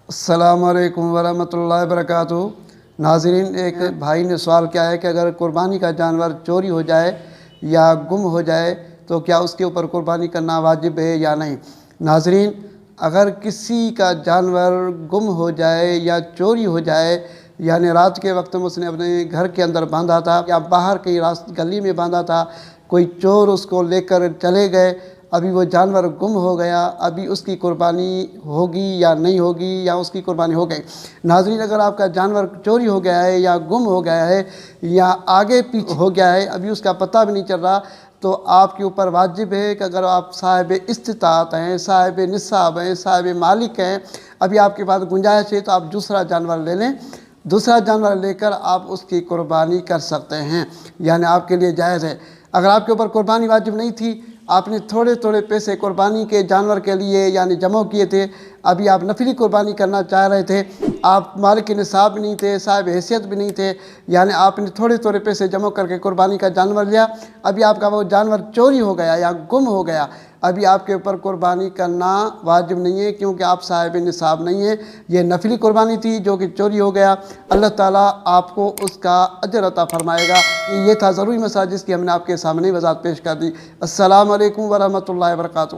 अस्सलामु अलैकुम वरहमतुल्लाहि वबरकातुहू। नाज़रीन, एक भाई ने सवाल किया है कि अगर कुर्बानी का जानवर चोरी हो जाए या गुम हो जाए तो क्या उसके ऊपर कुर्बानी करना वाजिब है या नहीं। नाज़रीन, अगर किसी का जानवर गुम हो जाए या चोरी हो जाए, यानी रात के वक्त में उसने अपने घर के अंदर बांधा था या बाहर कहीं गली में बांधा था, कोई चोर उसको लेकर चले गए, अभी वो जानवर गुम हो गया, अभी उसकी कुर्बानी होगी या नहीं होगी, या उसकी कुर्बानी हो गई। नाज़रीन, अगर आपका जानवर चोरी हो गया है या गुम हो गया है या आगे पीछे हो गया है, अभी उसका पता भी नहीं चल रहा, तो आपके ऊपर वाजिब है कि अगर आप साहिब इस्तिताअत हैं, साहिब निसाब हैं, साहिब मालिक हैं, अभी आपके पास गुंजाइश है, तो आप दूसरा जानवर ले लें। दूसरा जानवर लेकर आप उसकी कुर्बानी कर सकते हैं, यानी आपके लिए जायज़ है। अगर आपके ऊपर कुर्बानी वाजिब नहीं थी, आपने थोड़े थोड़े पैसे कुर्बानी के जानवर के लिए यानी जमा किए थे, अभी आप नफली कुर्बानी करना चाह रहे थे, आप मालिक निसाब भी नहीं थे, साहिब हैसियत भी नहीं थे, यानी आपने थोड़े थोड़े पैसे जमा करके कुर्बानी का जानवर लिया, अभी आपका वो जानवर चोरी हो गया या गुम हो गया, अभी आपके ऊपर कुर्बानी करना वाजिब नहीं है, क्योंकि आप साहिब निसाब नहीं हैं। ये नफली कुर्बानी थी जो कि चोरी हो गया। अल्लाह ताला आपको उसका अजर अता फरमाएगा। ये था ज़रूरी मसला जिसकी हमने आपके सामने वज़ाहत पेश कर दी। अस्सलामु अलैकुम वरहमतुल्लाहि वबरकातुहू।